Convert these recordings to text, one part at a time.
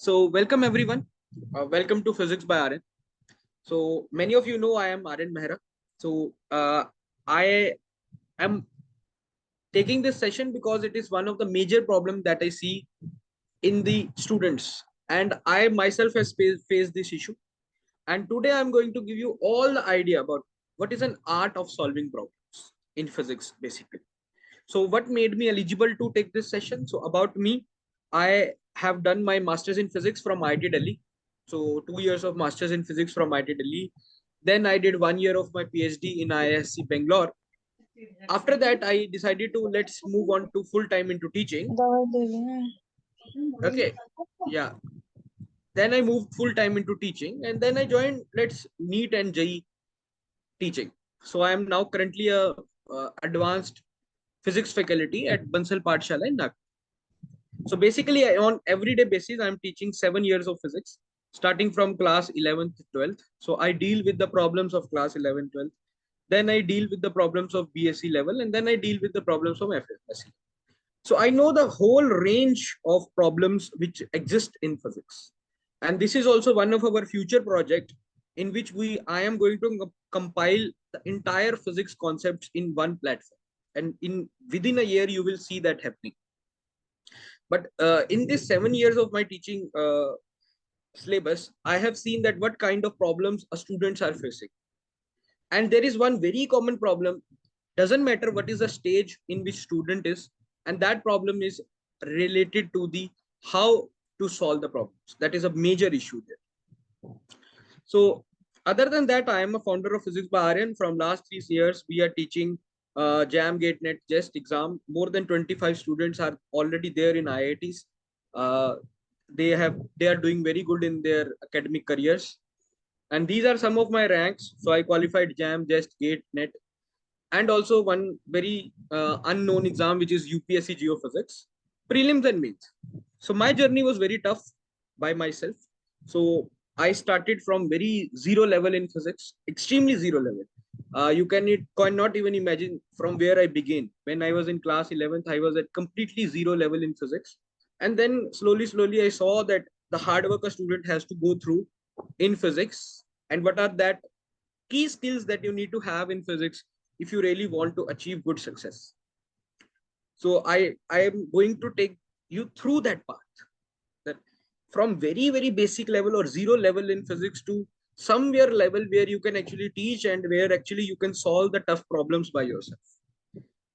So welcome everyone. Welcome to Physics by Aaryan. So many of you know I am Aaryan Mehra. So I am taking this session because it is one of the major problems that I see in the students, and I myself has faced this issue. And today I'm going to give you all the idea about what is an art of solving problems in physics, basically. So what made me eligible to take this session? So about me, I have done my master's in physics from IIT Delhi. So 2 years of master's in physics from IIT Delhi. Then I did 1 year of my PhD in IISc Bangalore. After that, I decided to let's move on to full time into teaching. Okay. Yeah. Then I moved full time into teaching, and then I joined let's NEET and JEE teaching. So I am now currently a advanced physics faculty at Bansal Pathshala in Nagpur. So basically, on everyday basis, I'm teaching 7 years of physics, starting from class 11th, 12th. So I deal with the problems of class 11, 12th. Then I deal with the problems of BSc level, and then I deal with the problems of FSc. So I know the whole range of problems which exist in physics. And this is also one of our future project in which I am going to compile the entire physics concepts in one platform. And within a year, you will see that happening. But in this 7 years of my teaching syllabus, I have seen that what kind of problems students are facing. And there is one very common problem. Doesn't matter what is the stage in which student is, and that problem is related to the how to solve the problems. That is a major issue there. So other than that, I am a founder of Physics by Aaryan. From last 3 years, we are teaching JAM, GATE, NET, JEST exam. More than 25 students are already there in IITs. Uh, they are doing very good in their academic careers. And these are some of my ranks. So I qualified JAM, JEST, GATE, NET, and also one very unknown exam, which is UPSC Geophysics, prelims and mains. So my journey was very tough by myself. So I started from very zero level in physics, extremely zero level. Cannot even imagine from where I began. When I was in class 11th, I was at completely zero level in physics. And then slowly, I saw that the hard work a student has to go through in physics, and what are that key skills that you need to have in physics if you really want to achieve good success. So I am going to take you through that path, that from very basic level or zero level in physics to somewhere level where you can actually teach and where actually you can solve the tough problems by yourself.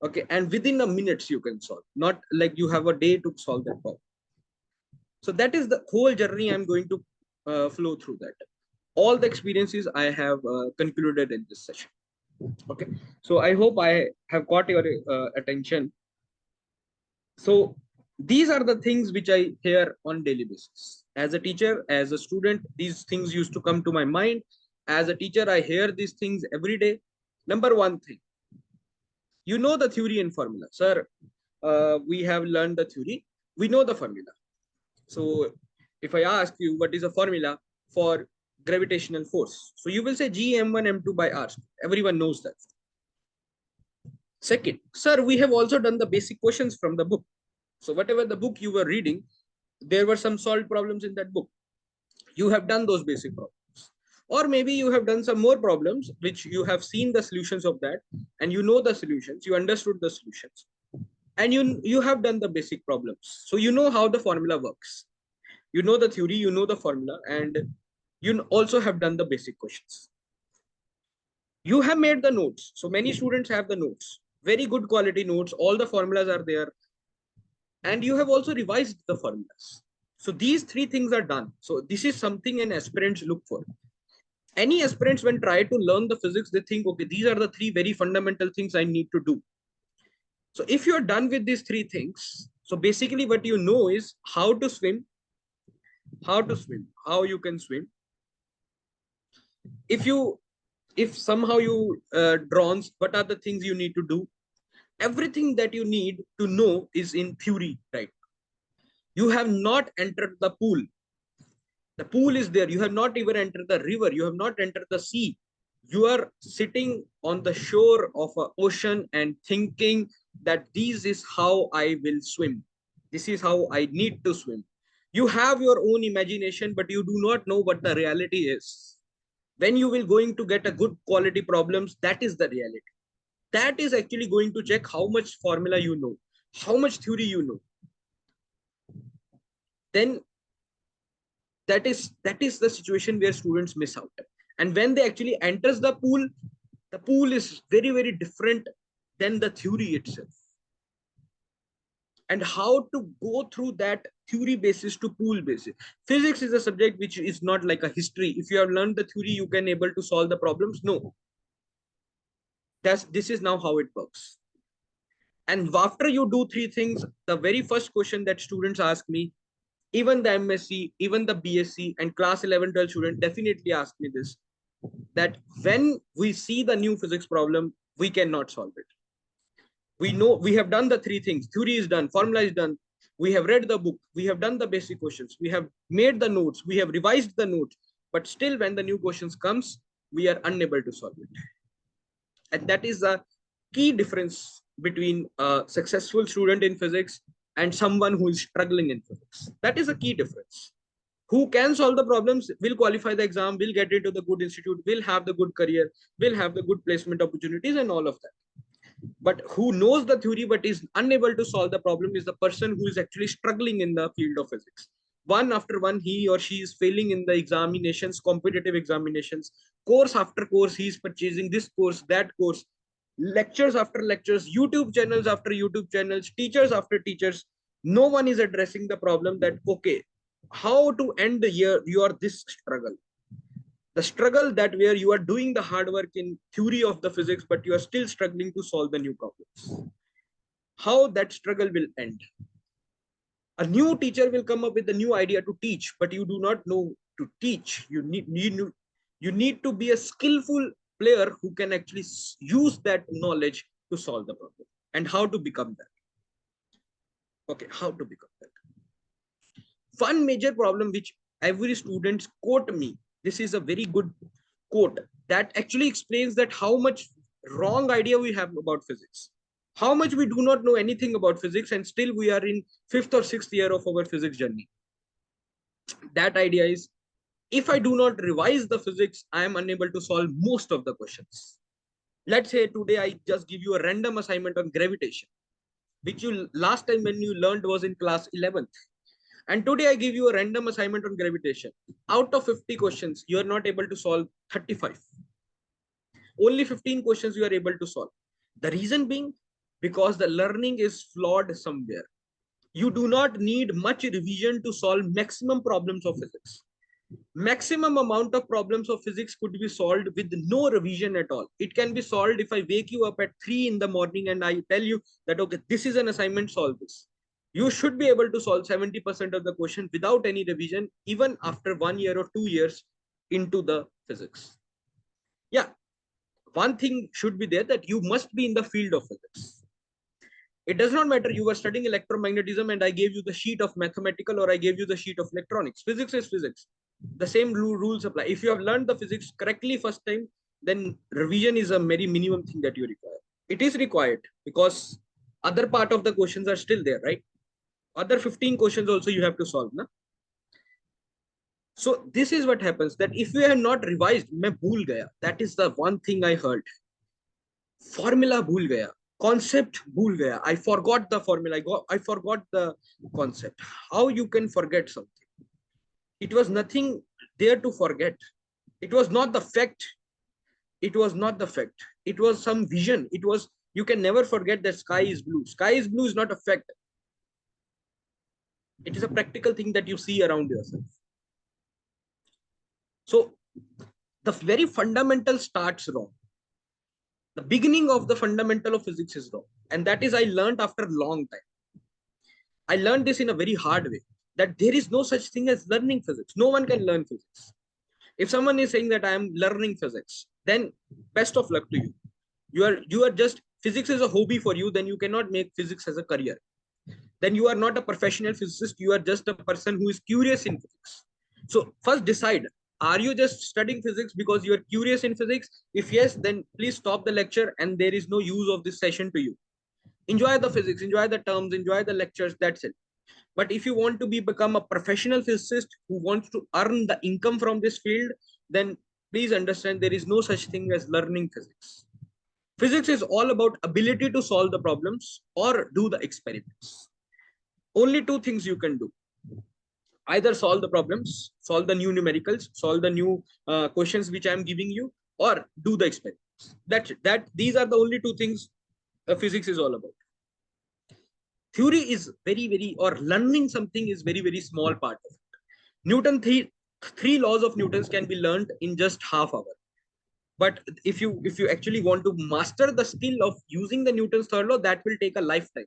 Okay, and within a minutes you can solve, not like you have a day to solve that problem. So that is the whole journey I'm going to flow through that. All the experiences I have concluded in this session. Okay, so I hope I have caught your attention. So these are the things which I hear on daily basis. As a teacher, as a student, these things used to come to my mind. As a teacher, I hear these things every day. Number one thing, you know the theory and formula. Sir, we have learned the theory. We know the formula. So if I ask you what is a formula for gravitational force, so you will say G m1 m2 by r. Everyone knows that. Second, sir, we have also done the basic questions from the book. So whatever the book you were reading, there were some solved problems in that book. You have done those basic problems. Or maybe you have done some more problems, which you have seen the solutions of that, and you know the solutions, you understood the solutions, and you have done the basic problems. So you know how the formula works. You know the theory, you know the formula, and you also have done the basic questions. You have made the notes. So many students have the notes, very good quality notes. All the formulas are there, and you have also revised the formulas. So these three things are done. So this is something an aspirants look for. Any aspirants, when try to learn the physics, they think, okay, these are the three very fundamental things I need to do. So if you're done with these three things, so basically what you know is how to swim, how you can swim. If somehow you drowns, what are the things you need to do? Everything that you need to know is in theory, right? You have not entered the pool. The pool is there. You have not even entered the river. You have not entered the sea. You are sitting on the shore of an ocean and thinking that this is how I will swim. This is how I need to swim. You have your own imagination, but you do not know what the reality is. When you will going to get a good quality problems, that is the reality. That is actually going to check how much formula you know, how much theory you know. Then that is the situation where students miss out. And when they actually enters the pool is very, very different than the theory itself. And how to go through that theory basis to pool basis. Physics is a subject which is not like a history. If you have learned the theory, you can able to solve the problems. No, this is now how it works. And after you do three things, the very first question that students ask me, even the MSc, even the BSc and class 11, 12 student definitely ask me this, that when we see the new physics problem, we cannot solve it. We know we have done the three things. Theory is done, formula is done. We have read the book. We have done the basic questions. We have made the notes. We have revised the notes. But still, when the new questions comes, we are unable to solve it. And that is the key difference between a successful student in physics and someone who is struggling in physics. That is a key difference. Who can solve the problems will qualify the exam, will get into the good institute, will have the good career, will have the good placement opportunities and all of that. But who knows the theory but is unable to solve the problem is the person who is actually struggling in the field of physics. One after one, he or she is failing in the examinations, competitive examinations, course after course, he is purchasing this course, that course, lectures after lectures, YouTube channels after YouTube channels, teachers after teachers. No one is addressing the problem that, okay, how to end the year your this struggle. The struggle that where you are doing the hard work in theory of the physics, but you are still struggling to solve the new problems. How that struggle will end. A new teacher will come up with a new idea to teach, but you do not know to teach. You need to be a skillful player who can actually use that knowledge to solve the problem. And how to become that? Okay, how to become that? One major problem which every student quote me, this is a very good quote that actually explains that how much wrong idea we have about physics, how much we do not know anything about physics, and still we are in 5th or 6th year of our physics journey. That idea is, if I do not revise the physics, I am unable to solve most of the questions. Let's say today I just give you a random assignment on gravitation, which you last time when you learned was in class 11th. And today I give you a random assignment on gravitation. Out of 50 questions, you are not able to solve 35. Only 15 questions you are able to solve. The reason being, because the learning is flawed somewhere. You do not need much revision to solve maximum problems of physics. Maximum amount of problems of physics could be solved with no revision at all. It can be solved if I wake you up at 3 in the morning and I tell you that, okay, this is an assignment, solve this. You should be able to solve 70% of the question without any revision, even after 1 year or 2 years into the physics. Yeah, one thing should be there, that you must be in the field of physics. It does not matter you were studying electromagnetism and I gave you the sheet of mathematical or I gave you the sheet of electronics. Physics is physics. The same rules apply. If you have learned the physics correctly first time, then revision is a very minimum thing that you require. It is required because other part of the questions are still there, right? Other 15 questions also you have to solve. Na? So this is what happens, that if you have not revised, main bhool gaya. That is the one thing I heard. Formula bhool gaya. Concept bhool gaya. I forgot the formula. I forgot the concept. How you can forget something? It was nothing there to forget. It was not the fact. It was not the fact. It was some vision. It was, you can never forget that sky is blue. Sky is blue is not a fact. It is a practical thing that you see around yourself. So the very fundamental starts wrong. The beginning of the fundamental of physics is wrong. And that is I learned after a long time. I learned this in a very hard way, that there is no such thing as learning physics. No one can learn physics. If someone is saying that I am learning physics, then best of luck to you. You are just, physics is a hobby for you, then you cannot make physics as a career. Then you are not a professional physicist, you are just a person who is curious in physics. So first decide, are you just studying physics because you are curious in physics? If yes, then please stop the lecture and there is no use of this session to you. Enjoy the physics, enjoy the terms, enjoy the lectures, that's it. But if you want to become a professional physicist who wants to earn the income from this field, then please understand there is no such thing as learning physics. Physics is all about ability to solve the problems or do the experiments. Only two things you can do: either solve the problems, solve the new numericals, solve the new questions which I am giving you, or do the experiments. That's it. These are the only two things physics is all about. Theory is very, or learning something is very small part of it. Newton three laws of Newton's can be learned in just half hour. But if you actually want to master the skill of using the Newton's third law, that will take a lifetime.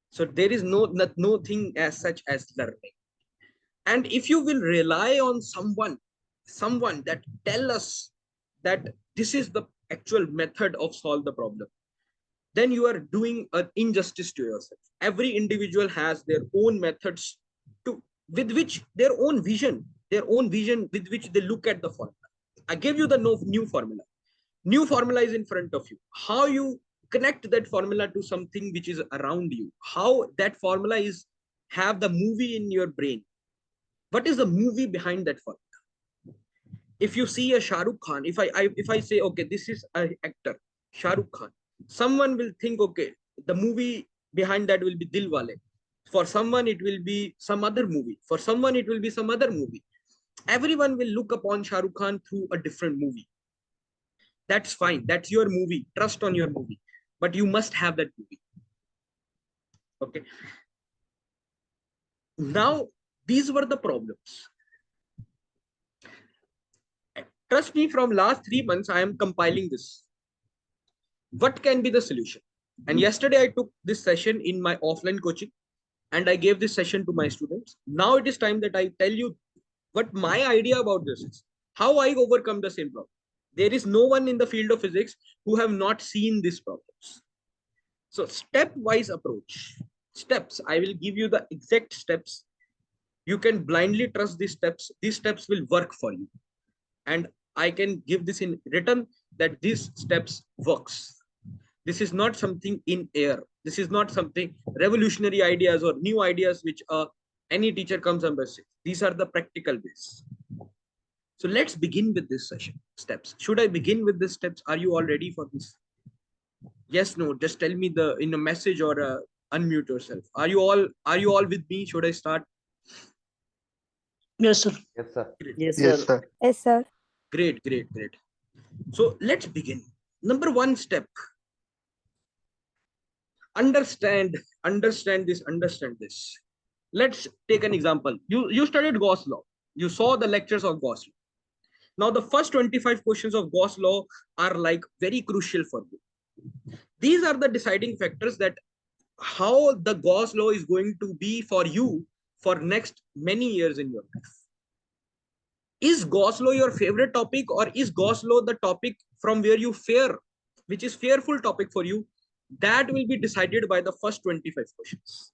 So there is no thing as such as learning. And if you will rely on someone that tell us that this is the actual method of solve the problem, then you are doing an injustice to yourself. Every individual has their own methods to with which their own vision with which they look at the formula. I gave you the new formula. New formula is in front of you. How you connect that formula to something which is around you, how that formula is have the movie in your brain. What is the movie behind that formula? If you see a Shah Rukh Khan, if I say, okay, this is an actor, Shah Rukh Khan, someone will think, okay, the movie behind that will be Dilwale. For someone, it will be some other movie. For someone, it will be some other movie. Everyone will look upon Shah Rukh Khan through a different movie. That's fine. That's your movie. Trust on your movie. But you must have that movie. Okay. Now, these were the problems. Trust me, from last 3 months, I am compiling this. What can be the solution? And yesterday I took this session in my offline coaching and I gave this session to my students. Now it is time that I tell you what my idea about this is, how I overcome the same problem. There is no one in the field of physics who have not seen these problems. So step-wise approach, steps, I will give you the exact steps. You can blindly trust these steps. These steps will work for you. And I can give this in written that these steps works. This is not something in air. This is not something revolutionary ideas or new ideas which any teacher comes and says. These are the practical ways. So let's begin with this session. Steps. Should I begin with the steps? Are you all ready for this? Yes, no. Just tell me in a message or unmute yourself. Are you all with me? Should I start? Yes, sir. Yes, sir. Yes, Yes, sir. sir. Yes, sir. Great. So let's begin. Number one step. Understand this. Let's take an example. You studied Gauss law. You saw the lectures of Gauss law. Now the first 25 questions of Gauss law are like very crucial for you. These are the deciding factors that how the Gauss law is going to be for you for next many years in your life. Is Gauss law your favorite topic, or is Gauss law the topic from where you fear, which is fearful topic for you? That will be decided by the first 25 questions.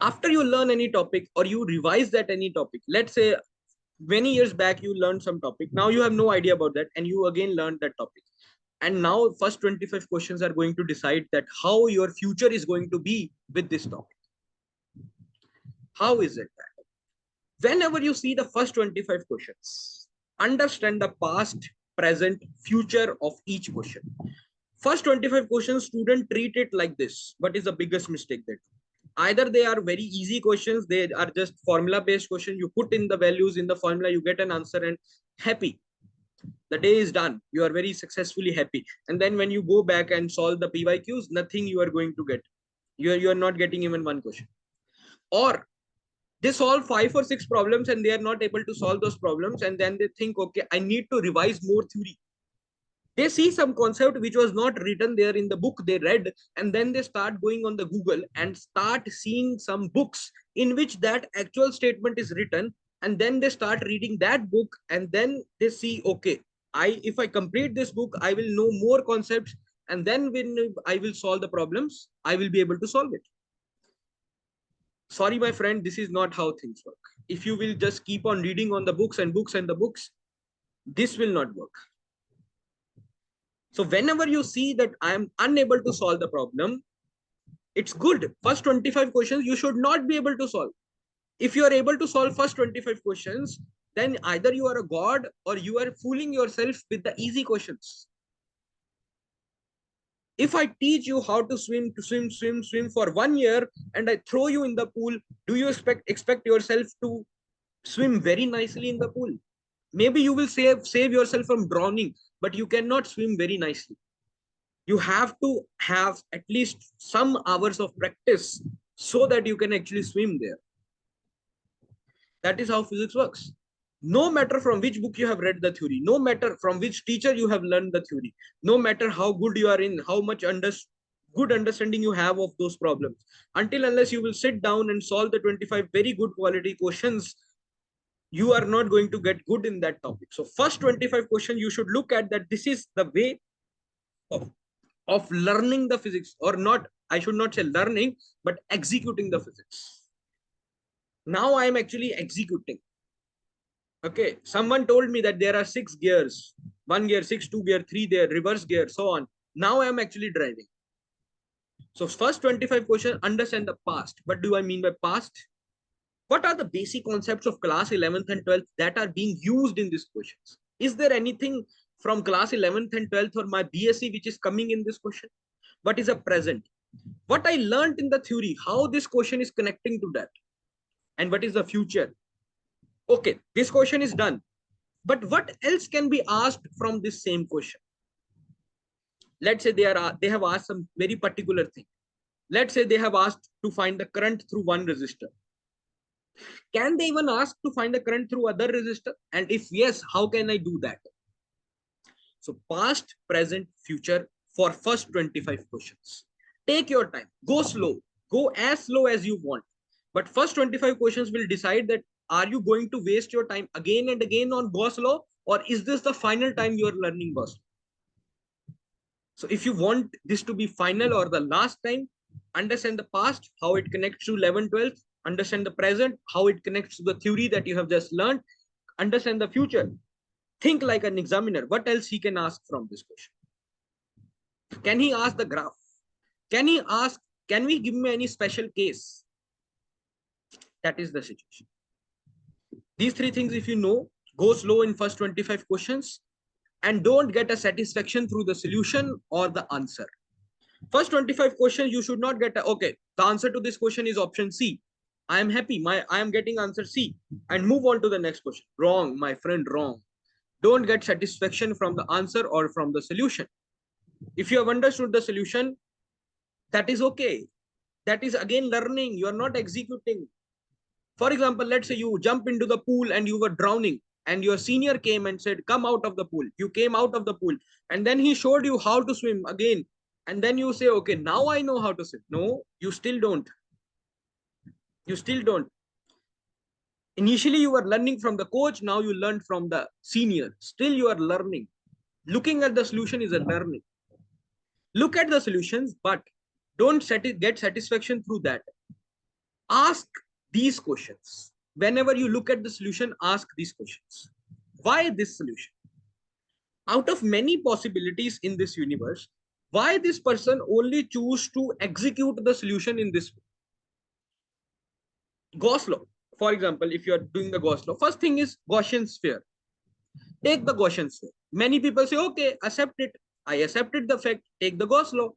After you learn any topic or you revise that any topic, let's say many years back you learned some topic, now you have no idea about that and you again learned that topic, and now first 25 questions are going to decide that how your future is going to be with this topic. How is it that whenever you see the first 25 questions, understand the past, present, future of each question. First 25 questions, student treat it like this. What is the biggest mistake they do? Either they are very easy questions, they are just formula based questions. You put in the values in the formula, you get an answer and happy. The day is done. You are very successfully happy. And then when you go back and solve the PYQs, nothing you are going to get. You are not getting even one question. Or they solve 5 or 6 problems and they are not able to solve those problems. And then they think, okay, I need to revise more theory. They see some concept which was not written there in the book they read, and then they start going on the Google and start seeing some books in which that actual statement is written, and then they start reading that book, and then they see, okay, if I complete this book, I will know more concepts, and then when I will solve the problems, I will be able to solve it. Sorry, my friend, this is not how things work. If you will just keep on reading on the books and books and the books, this will not work. So whenever you see that I am unable to solve the problem, It's good. First 25 questions you should not be able to solve. If you are able to solve first 25 questions, then either you are a god or you are fooling yourself with the easy questions. If I teach you how to swim for 1 year and I throw you in the pool, do you expect yourself to swim very nicely in the pool? Maybe you will save yourself from drowning, but you cannot swim very nicely. You have to have at least some hours of practice so that you can actually swim there. That is how physics works. No matter from which book you have read the theory, no matter from which teacher you have learned the theory, no matter how good you are in, how much good understanding you have of those problems, until unless you will sit down and solve the 25 very good quality questions, you are not going to get good in that topic. So first 25 questions, you should look at that this is the way of, of learning the physics, or not, I should not say learning, but executing the physics. Now I am actually executing. Okay, someone told me that there are 6 gears, 1 gear, 2 gear, 3 gear, reverse gear, so on. Now I am actually driving. So first 25 questions, understand the past. What do I mean by past? What are the basic concepts of class 11th and 12th that are being used in these questions? Is there anything from class 11th and 12th or my BSc which is coming in this question? What is a present? What I learned in the theory, how this question is connecting to that? And what is the future? Okay, this question is done. But what else can be asked from this same question? Let's say they have asked some very particular thing. Let's say they have asked to find the current through one resistor. Can they even ask to find the current through other resistor? And if yes, how can I do that? So past, present, future for first 25 questions. Take your time, go slow, go as slow as you want. But first 25 questions will decide that are you going to waste your time again and again on Gauss law, or is this the final time you are learning Gauss law? So if you want this to be final or the last time, understand the past, how it connects to 11, 12, understand the present, how it connects to the theory that you have just learned, understand the future. Think like an examiner. What else he can ask from this question? Can he ask the graph? Can he ask, can we give me any special case? That is the situation. These three things, if you know, go slow in first 25 questions and don't get a satisfaction through the solution or the answer. First 25 questions, you should not get okay, the answer to this question is option C. I am happy. I am getting answer C and move on to the next question. Wrong, my friend, wrong. Don't get satisfaction from the answer or from the solution. If you have understood the solution, that is okay. That is again learning. You are not executing. For example, let's say you jump into the pool and you were drowning and your senior came and said, come out of the pool. You came out of the pool and then he showed you how to swim again. And then you say, okay, now I know how to swim. No, you still don't. You still don't. Initially, you were learning from the coach. Now you learned from the senior. Still, you are learning. Looking at the solution is a learning. Look at the solutions, but don't get satisfaction through that. Ask these questions. Whenever you look at the solution, ask these questions. Why this solution? Out of many possibilities in this universe, why this person only choose to execute the solution in this way? Gauss law. For example, if you are doing the Gauss law, first thing is Gaussian sphere. Take the Gaussian sphere. Many people say, okay, accept it. I accepted the fact, take the Gauss law.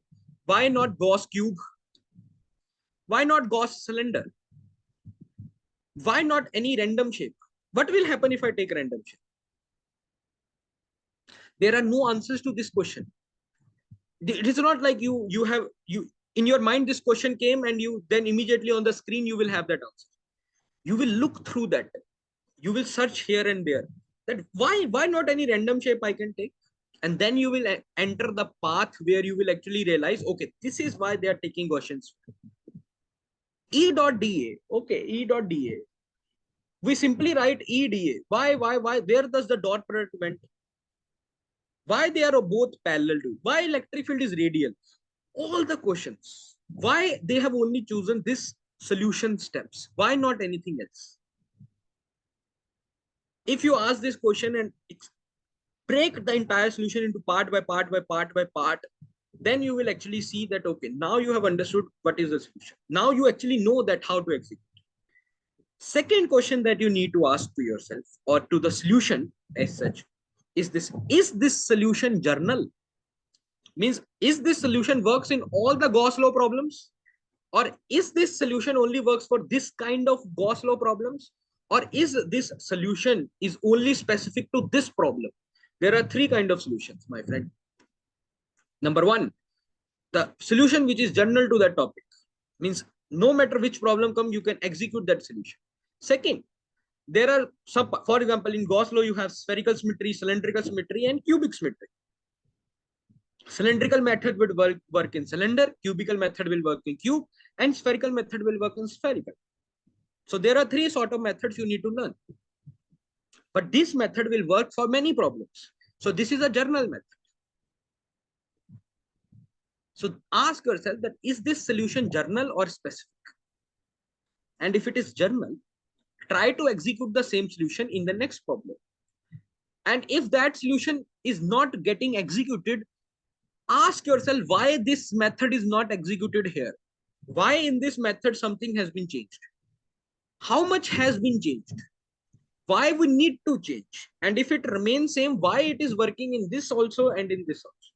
Why not Gauss cube? Why not Gauss cylinder? Why not any random shape? What will happen if I take random shape? There are no answers to this question. It is not like you in your mind this question came and you then immediately on the screen you will have that answer. You will look through that. You will search here and there that why not any random shape I can take, and then you will enter the path where you will actually realize, okay, this is why they are taking Gaussians. E dot dA. Okay, E dot dA. We simply write EDA. Why? Where does the dot product went? Why they are both parallel to? Why electric field is radial? All the questions. Why they have only chosen this solution steps? Why not anything else? If you ask this question and break the entire solution into part by part by part by part, Then you will actually see that, okay, now you have understood what is the solution. Now you actually know that how to execute. Second question that you need to ask to yourself or to the solution as such is this solution journal? Means, is this solution works in all the Gauss law problems? Or is this solution only works for this kind of Gauss law problems? Or is this solution is only specific to this problem? There are three kinds of solutions, my friend. Number one, the solution which is general to that topic. Means no matter which problem comes, you can execute that solution. Second, there are some, for example, in Gauss law, you have spherical symmetry, cylindrical symmetry, and cubic symmetry. Cylindrical method would work in cylinder, cubical method will work in cube, and spherical method will work in spherical. So there are three sort of methods you need to learn. But this method will work for many problems. So this is a general method. So ask yourself that, is this solution general or specific? And if it is general, try to execute the same solution in the next problem. And if that solution is not getting executed, ask yourself why this method is not executed here. Why in this method something has been changed? How much has been changed? Why we need to change? And if it remains same, why it is working in this also and in this also?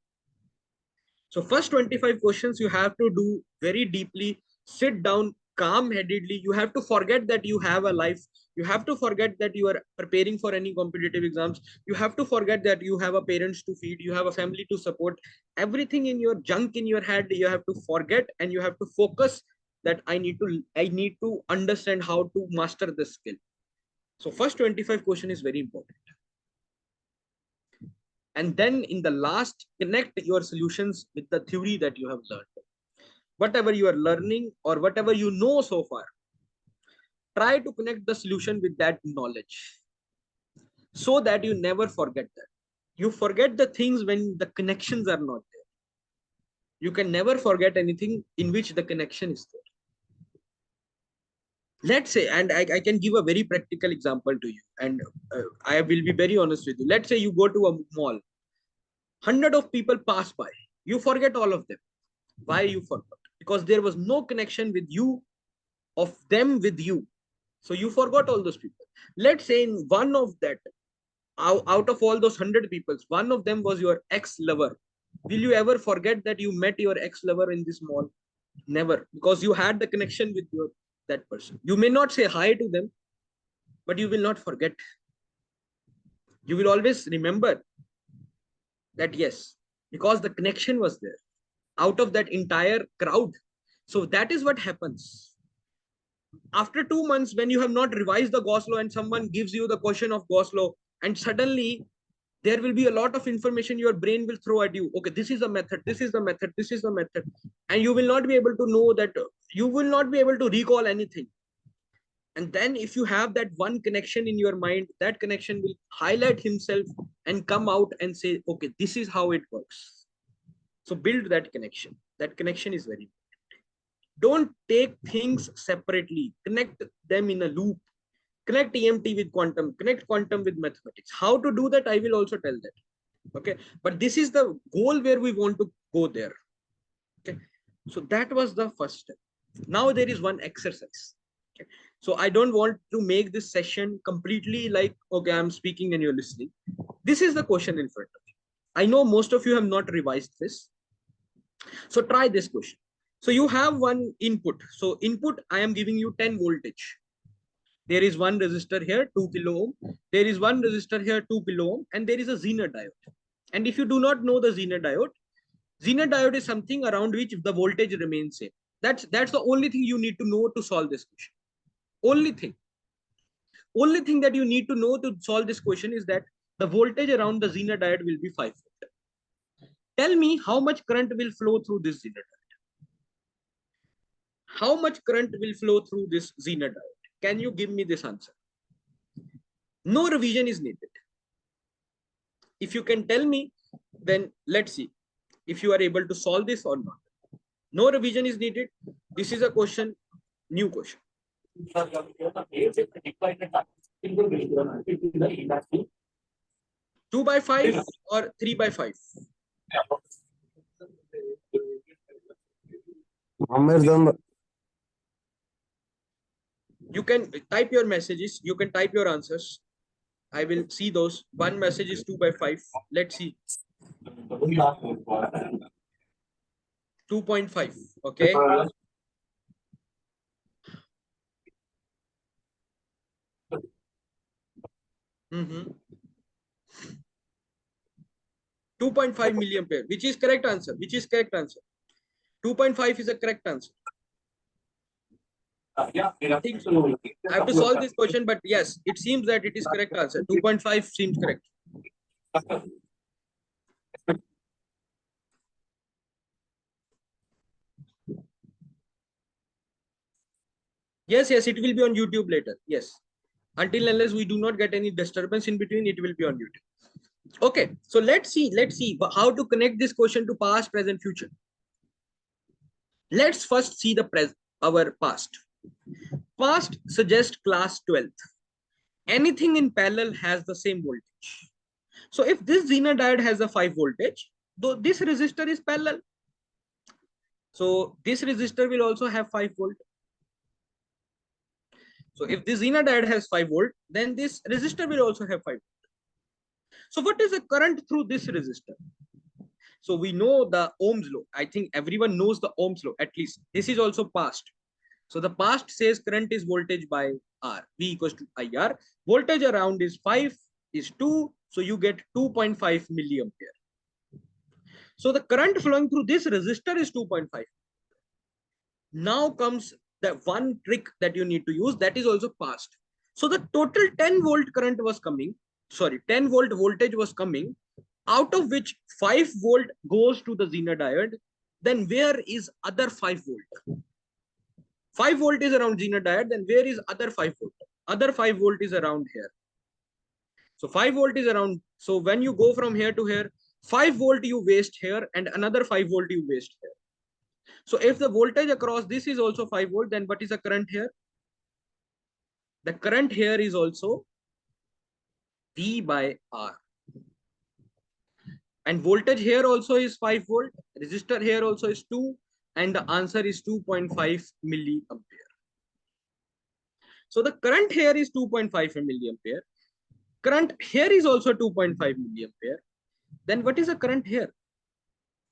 So first 25 questions you have to do very deeply, sit down calm-headedly. You have to forget that you have a life. You have to forget that you are preparing for any competitive exams. You have to forget that you have a parents to feed. You have a family to support. Everything in your junk in your head, you have to forget, and you have to focus that I need to understand how to master this skill. So first 25 question is very important. And then in the last, connect your solutions with the theory that you have learned. Whatever you are learning or whatever you know so far, try to connect the solution with that knowledge so that you never forget that. You forget the things when the connections are not there. You can never forget anything in which the connection is there. Let's say, and I can give a very practical example to you, and I will be very honest with you. Let's say you go to a mall, 100 of people pass by, you forget all of them. Why you forgot? Because there was no connection with you, of them with you. So you forgot all those people. Let's say in one of that, out of all those 100 people, one of them was your ex-lover. Will you ever forget that you met your ex-lover in this mall? Never, because you had the connection with that person. You may not say hi to them, but you will not forget. You will always remember that, yes, because the connection was there out of that entire crowd. So that is what happens. After 2 months, when you have not revised the Gauss law and someone gives you the question of Gauss law, and suddenly there will be a lot of information your brain will throw at you. Okay, this is the method, this is the method, this is the method. And you will not be able to know that, you will not be able to recall anything. And then if you have that one connection in your mind, that connection will highlight himself and come out and say, okay, this is how it works. So build that connection. That connection is very important. Don't take things separately. Connect them in a loop. Connect EMT with quantum. Connect quantum with mathematics. How to do that, I will also tell that. Okay. But this is the goal where we want to go there. Okay. So that was the first step. Now there is one exercise. Okay. So I don't want to make this session completely like, okay, I'm speaking and you're listening. This is the question in front of you. I know most of you have not revised this. So try this question. So you have one input. So input, I am giving you 10 voltage. There is one resistor here, 2 kilo ohm. There is one resistor here, 2 kilo ohm. And there is a Zener diode. And if you do not know the Zener diode is something around which the voltage remains same. That's the only thing you need to know to solve this question. Only thing that you need to know to solve this question is that the voltage around the Zener diode will be 5 volt. Tell me how much current will flow through this Zener diode. How much current will flow through this Zener diode? Can you give me this answer? No revision is needed. If you can tell me, then let's see if you are able to solve this or not. No revision is needed. This is a question, new question. 2 by 5 or 3 by 5? You can type your messages. You can type your answers. I will see those. One message is 2 by 5. Let's see. 2.5. Okay. Mm-hmm. 2.5 milliampere, which is correct answer. Which is correct answer. 2.5 is a correct answer. I think so. I have to solve this question, but yes, it seems that it is correct answer. 2.5 seems correct. Yes, yes, it will be on YouTube later. Yes. Until unless we do not get any disturbance in between, it will be on YouTube. Okay, so let's see how to connect this question to past, present, future. Let's first see the present, our past. Past suggests class 12th. Anything in parallel has the same voltage. So if this Zener diode has a 5 voltage, though this resistor is parallel. So this resistor will also have 5 volt. So if this Zener diode has 5 volt, then this resistor will also have 5 volt. So what is the current through this resistor? So we know the Ohm's law. I think everyone knows the Ohm's law, at least. This is also past. So the past says current is voltage by R. V equals to IR. Voltage around is 5 is 2. So you get 2.5 milliampere. So the current flowing through this resistor is 2.5. Now comes the one trick that you need to use, that is also past. So the total 10 volt current was coming, 10 volt voltage was coming, out of which 5 volt goes to the Zener diode. Then where is other 5 volt? 5 volt is around Zener diode, then where is other 5 volt? Other 5 volt is around here. So 5 volt is around, so when you go from here to here, 5 volt you waste here and another 5 volt you waste here. So if the voltage across this is also 5 volt, then what is the current here? The current here is also V by R. And voltage here also is 5 volt. Resistor here also is 2. And the answer is 2.5 milliampere. So the current here is 2.5 milliampere. Current here is also 2.5 milliampere. Then what is the current here?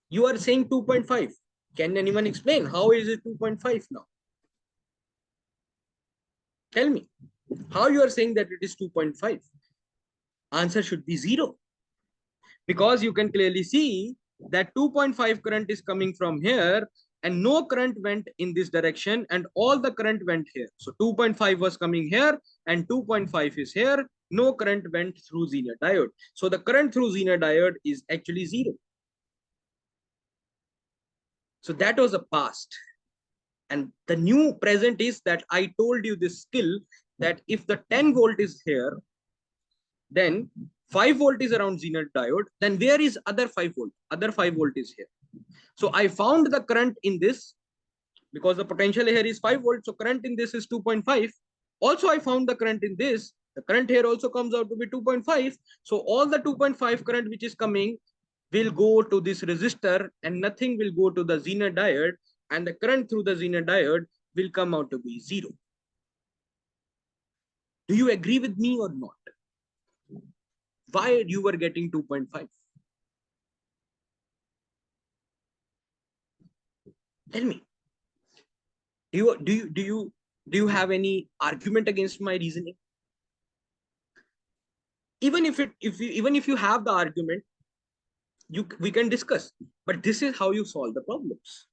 You are saying 2.5. Can anyone explain how is it 2.5 now? Tell me how you are saying that it is 2.5. Answer should be 0. Because you can clearly see that 2.5 current is coming from here and no current went in this direction and all the current went here. So 2.5 was coming here and 2.5 is here. No current went through Zener diode. So the current through Zener diode is actually 0. So that was the past. And the new present is that I told you this skill that if the 10 volt is here, then 5 volt is around Zener diode, then where is other 5 volt? Other 5 volt is here. So I found the current in this because the potential here is 5 volt. So current in this is 2.5. Also, I found the current in this. The current here also comes out to be 2.5. So all the 2.5 current which is coming will go to this resistor and nothing will go to the Zener diode. And the current through the Zener diode will come out to be 0. Do you agree with me or not? Why you were getting 2.5? Tell me. Do you have any argument against my reasoning? Even if you have the argument, we can discuss. But this is how you solve the problems.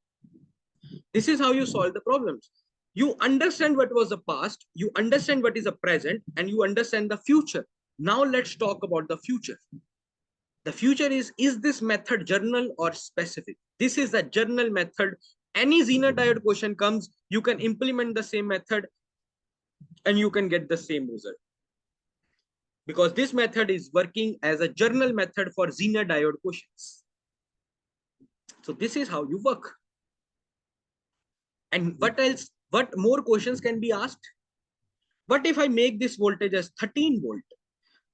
This is how you solve the problems. You understand what was the past, you understand what is the present, and you understand the future. Now let's talk about the future. The future is this method general or specific? This is the general method. Any Zener diode question comes, you can implement the same method and you can get the same result. Because this method is working as a general method for Zener diode questions. So this is how you work. And what else? What more questions can be asked? What if I make this voltage as 13 volt?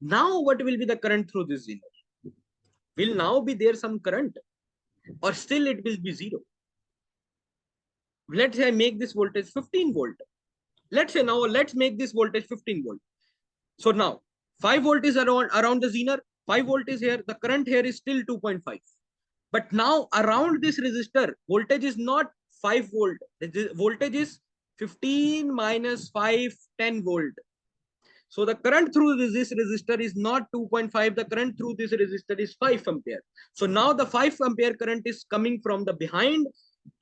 Now what will be the current through this Zener? Will now be there some current? Or still it will be 0? Let's say I make this voltage 15 volt. Let's say now, let's make this voltage 15 volt. So now 5 volt is around the zener, 5 volt is here, the current here is still 2.5. But now around this resistor, voltage is not 5 volt. The voltage is 15 minus 5, 10 volt. So the current through this resistor is not 2.5. The current through this resistor is 5 ampere. So now the 5 ampere current is coming from the behind.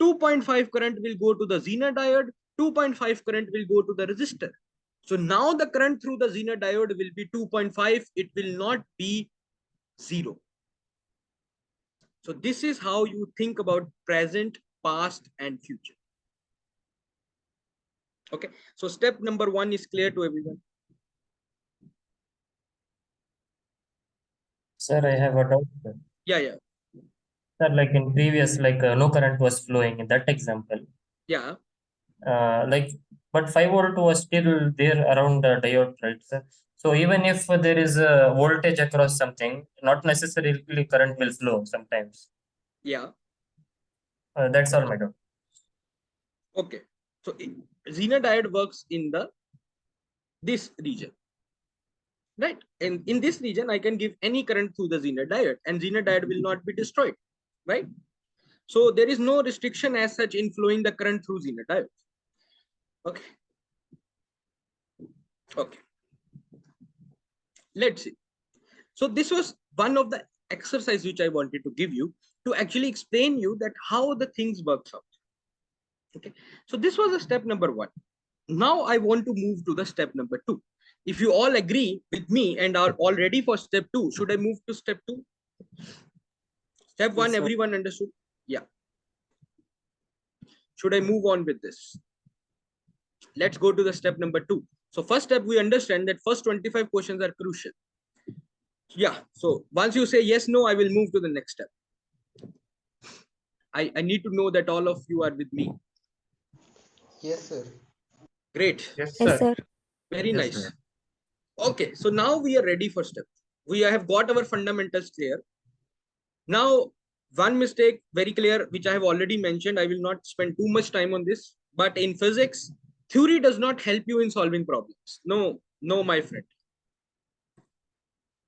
2.5 current will go to the zener diode. 2.5 current will go to the resistor. So now the current through the zener diode will be 2.5. It will not be 0. So this is how you think about present, past, and future. Okay. So step number 1 is clear to everyone. Sir, I have a doubt. Yeah. Sir, like in previous, no current was flowing in that example. Yeah. But 5 volt was still there around the diode, right, sir? So even if there is a voltage across something, not necessarily current will flow sometimes. Yeah. That's all, madam. Okay. So zener diode works in this region, right? And in this region, I can give any current through the zener diode, and zener diode will not be destroyed, right? So there is no restriction as such in flowing the current through zener diode. Okay. Okay. Let's see. So this was one of the exercise which I wanted to give you to actually explain you that how the things works out. Okay. So this was a step number 1. Now I want to move to the step number 2. If you all agree with me and are all ready for step 2, should I move to step 2? Step 1, Yes, everyone understood? Yeah. Should I move on with this? Let's go to the step number 2. So first step, we understand that first 25 questions are crucial. Yeah. So once you say yes, no, I will move to the next step. I need to know that all of you are with me. Yes, sir. Great. yes, Yes, sir. sir. Very Yes, nice. sir. Okay. So now we are ready for step. We have got our fundamentals clear. Now, one mistake very clear, which I have already mentioned. I will not spend too much time on this. But in physics, theory does not help you in solving problems. No, my friend.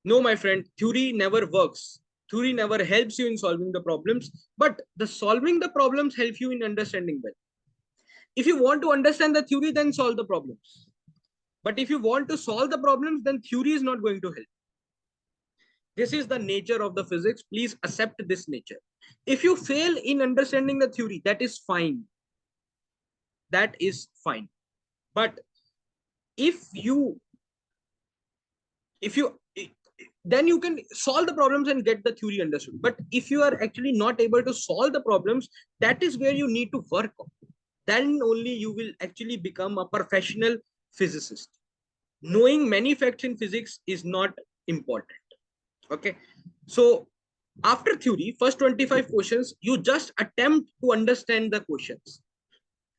No, my friend, theory never works. Theory never helps you in solving the problems, but the solving the problems help you in understanding well. If you want to understand the theory, then solve the problems. But if you want to solve the problems, then theory is not going to help. This is the nature of the physics. Please accept this nature. If you fail in understanding the theory, that is fine. That is fine. But if you then you can solve the problems and get the theory understood. But if you are actually not able to solve the problems, that is where you need to work on. Then only you will actually become a professional physicist. Knowing many facts in physics is not important. Okay. So after theory, first 25 questions, you just attempt to understand the questions.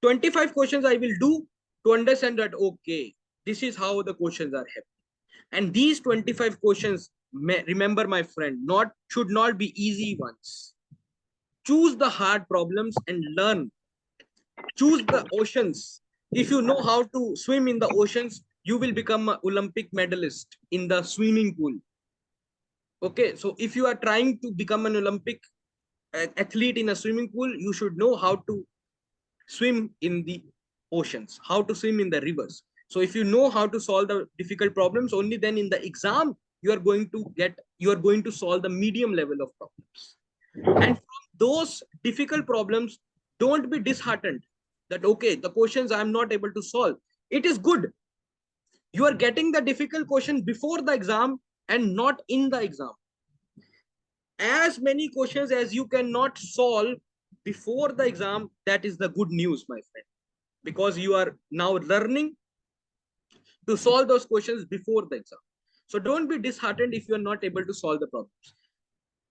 25 questions I will do to understand that, okay, this is how the questions are happening. And these 25 questions, remember my friend, should not be easy ones. Choose the hard problems and learn. Choose the oceans. If you know how to swim in the oceans, you will become an Olympic medalist in the swimming pool. Okay, so if you are trying to become an Olympic athlete in a swimming pool, you should know how to swim in the oceans, how to swim in the rivers. So if you know how to solve the difficult problems, only then in the exam you are going to solve the medium level of problems. And from those difficult problems, don't be disheartened that, okay, the questions I am not able to solve. It is good. You are getting the difficult question before the exam and not in the exam. As many questions as you cannot solve before the exam, that is the good news, my friend, because you are now learning to solve those questions before the exam. So don't be disheartened if you are not able to solve the problems.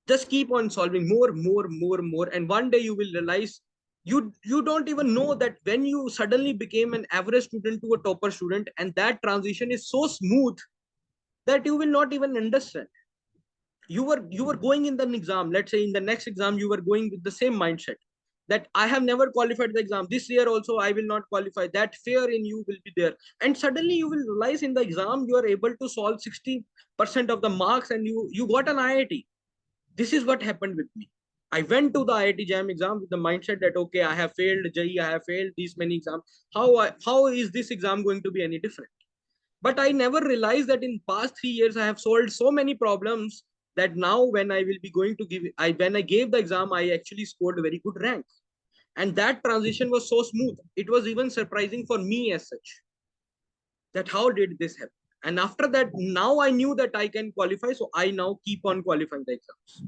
Just keep on solving more, and one day you will realize you don't even know that when you suddenly became an average student to a topper student, and that transition is so smooth that you will not even understand. You were going in the exam, let's say in the next exam you were going with the same mindset that I have never qualified the exam. This year also I will not qualify. That fear in you will be there. And suddenly you will realize in the exam, you are able to solve 60% of the marks and you got an IIT. This is what happened with me. I went to the IIT JAM exam with the mindset that, okay, I have failed JEE, I have failed these many exams. How is this exam going to be any different? But I never realized that in past 3 years, I have solved so many problems that now when I will be going to when I gave the exam, I actually scored a very good rank. And that transition was so smooth. It was even surprising for me as such, that how did this happen? And after that, now I knew that I can qualify. So I now keep on qualifying the exams.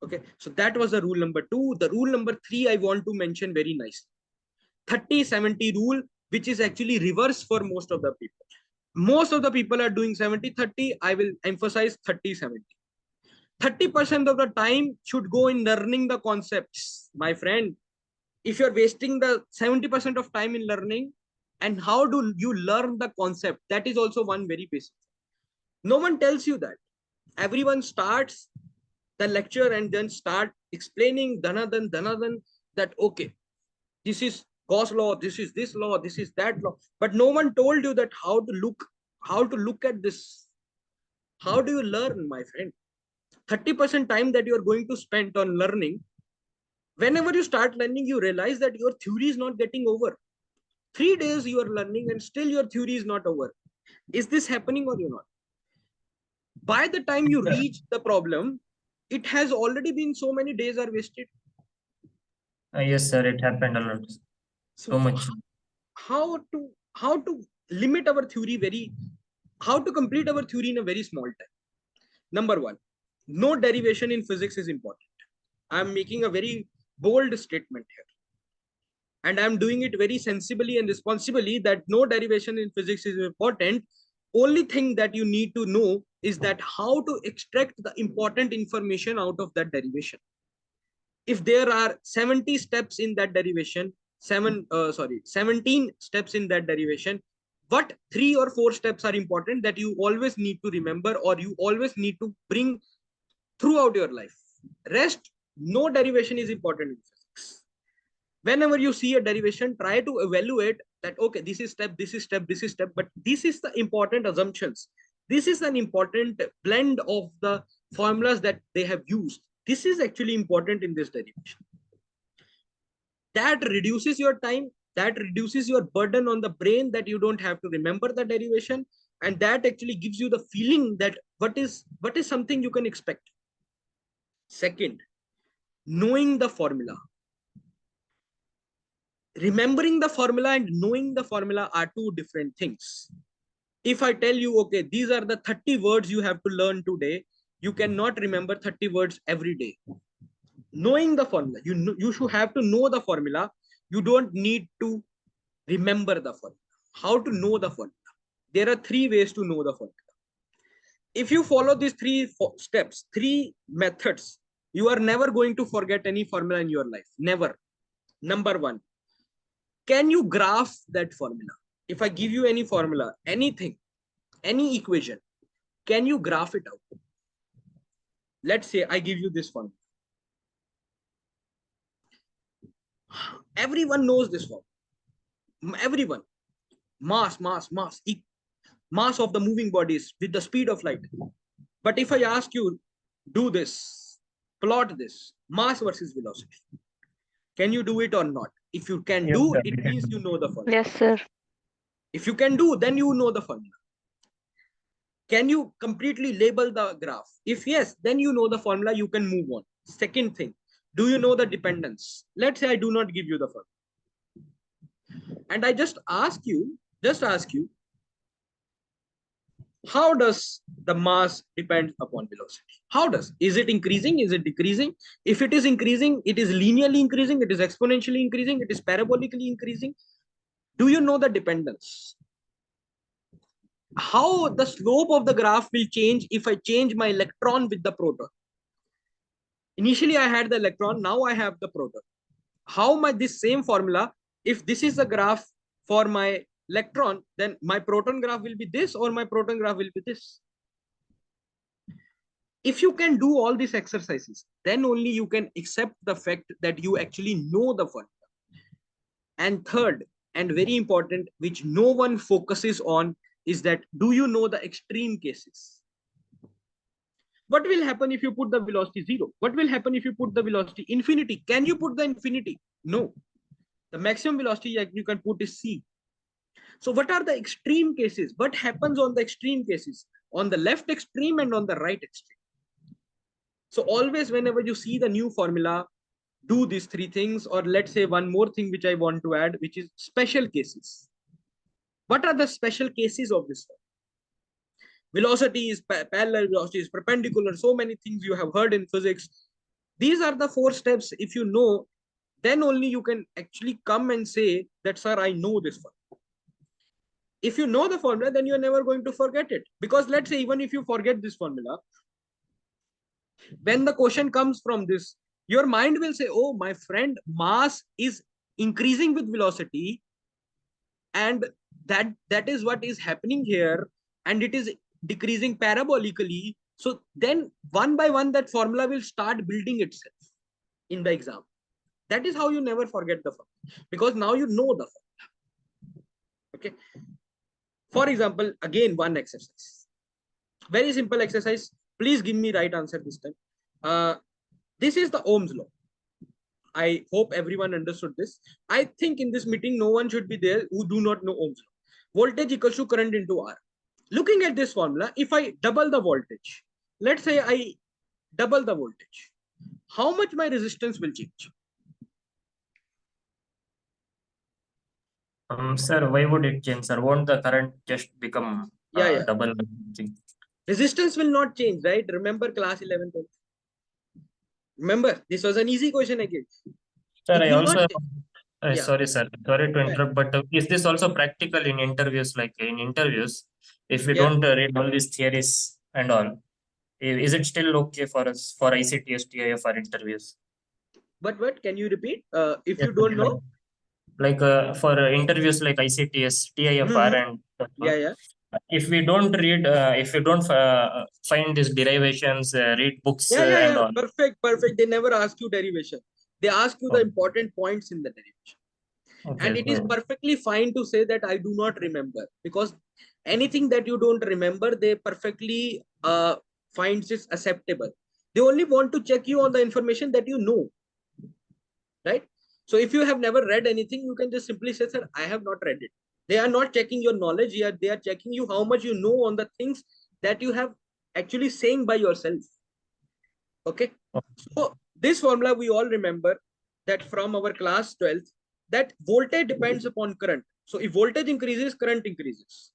Okay. So that was the rule number 2. The rule number 3, I want to mention very nicely. 30-70 rule, which is actually reverse for most of the people. Most of the people are doing 70-30. I will emphasize 30-70. 30% of the time should go in learning the concepts, my friend. If you're wasting the 70% of time in learning, and how do you learn the concept? That is also one very basic. No one tells you that. Everyone starts the lecture and then start explaining Dhanadan, that, okay, this is Gauss law, this is this law, this is that law. But no one told you that how to look at this. How do you learn, my friend? 30% time that you are going to spend on learning, whenever you start learning, you realize that your theory is not getting over. 3 days you are learning and still your theory is not over. Is this happening or not? By the time you reach the problem, it has already been so many days are wasted. Yes, sir, it happened a lot. So much. How to limit our theory how to complete our theory in a very small time? Number 1, no derivation in physics is important. I'm making a very bold statement here. And I'm doing it very sensibly and responsibly, that no derivation in physics is important. Only thing that you need to know is that how to extract the important information out of that derivation. If there are 70 steps in that derivation, 17 steps in that derivation, what 3 or 4 steps are important that you always need to remember, or you always need to bring throughout your life? Rest, no derivation is important in physics. Whenever you see a derivation, try to evaluate that, okay, this is step, this is step, this is step, but this is the important assumptions. This is an important blend of the formulas that they have used. This is actually important in this derivation. That reduces your time, that reduces your burden on the brain, that you don't have to remember the derivation, and that actually gives you the feeling that what is something you can expect. Second, knowing the formula. Remembering the formula and knowing the formula are two different things. If I tell you, okay, these are the 30 words you have to learn today, you cannot remember 30 words every day. Knowing the formula, you should have to know the formula. You don't need to remember the formula. How to know the formula? There are 3 ways to know the formula. If you follow these 3 steps, 3 methods, you are never going to forget any formula in your life. Never. Number 1, can you graph that formula? If I give you any formula, anything, any equation, can you graph it out? Let's say I give you this formula. Everyone knows this formula. Everyone. Mass of the moving bodies with the speed of light. But if I ask you, do this, plot this, mass versus velocity, can you do it or not? If you can do, it means you know the formula. Yes, sir. If you can do, then you know the formula. Can you completely label the graph? If yes, then you know the formula, you can move on. Second thing, do you know the dependence? Let's say I do not give you the formula. And I just ask you, how does the mass depend upon velocity? How does? Is it increasing? Is it decreasing? If it is increasing, it is linearly increasing, it is exponentially increasing, it is parabolically increasing. Do you know the dependence? How the slope of the graph will change if I change my electron with the proton? Initially, I had the electron, now I have the proton. How this same formula, if this is the graph for my electron, then my proton graph will be this, or my proton graph will be this. If you can do all these exercises, then only you can accept the fact that you actually know the formula. And third, and very important, which no one focuses on, is that do you know the extreme cases? What will happen if you put the velocity 0? What will happen if you put the velocity infinity? Can you put the infinity? No. The maximum velocity you can put is c. So what are the extreme cases? What happens on the extreme cases? On the left extreme and on the right extreme. So always whenever you see the new formula, do these three things, or let's say one more thing which I want to add, which is special cases. What are the special cases of this one? Velocity is parallel, velocity is perpendicular, so many things you have heard in physics. These are the 4 steps. If you know, then only you can actually come and say that, sir, I know this one. If you know the formula, then you're never going to forget it. Because let's say even if you forget this formula, when the question comes from this, your mind will say, oh, my friend, mass is increasing with velocity, and that is what is happening here, and it is decreasing parabolically. So then one by one that formula will start building itself in the exam. That is how you never forget the formula, because now you know the formula. Okay. For example, again, one exercise, very simple exercise. Please give me right answer this time. This is the Ohm's law. I hope everyone understood this. I think in this meeting, no one should be there who do not know Ohm's law. Voltage equals to current into R. Looking at this formula, if I double the voltage, let's say I double the voltage, how much my resistance will change? Sir, why would it change, sir? Won't the current just become double? Resistance will not change, right? Remember class 11th. Remember, this was an easy question again. Sir, I also, sorry, sir, sorry to interrupt, but is this also practical in interviews? Like in interviews, if we don't read all these theories and all, is it still okay for us for ICTS, TIF, or interviews? But what can you repeat? If you don't know, like for interviews like ICTS, TIF, and if we don't read, if we don't find these derivations, read books and all. Perfect. They never ask you derivation. They ask you the important points in the derivation. Okay, and it is perfectly fine to say that I do not remember, because anything that you don't remember, they perfectly finds it acceptable. They only want to check you on the information that you know, right? So if you have never read anything, you can just simply say, sir, I have not read it. They are not checking your knowledge here. They are checking you how much you know on the things that you have actually saying by yourself. Okay. So this formula, we all remember that from our class 12th, that voltage depends upon current. So if voltage increases, current increases.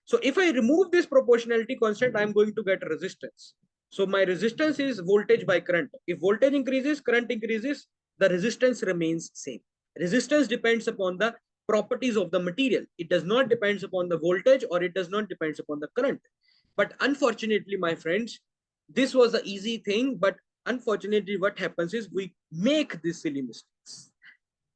So if I remove this proportionality constant, I'm going to get resistance. So my resistance is voltage by current. If voltage increases, current increases, the resistance remains same. Resistance depends upon the properties of the material. It does not depend upon the voltage, or it does not depend upon the current. But unfortunately, my friends, this was the easy thing. But unfortunately, what happens is we make these silly mistakes.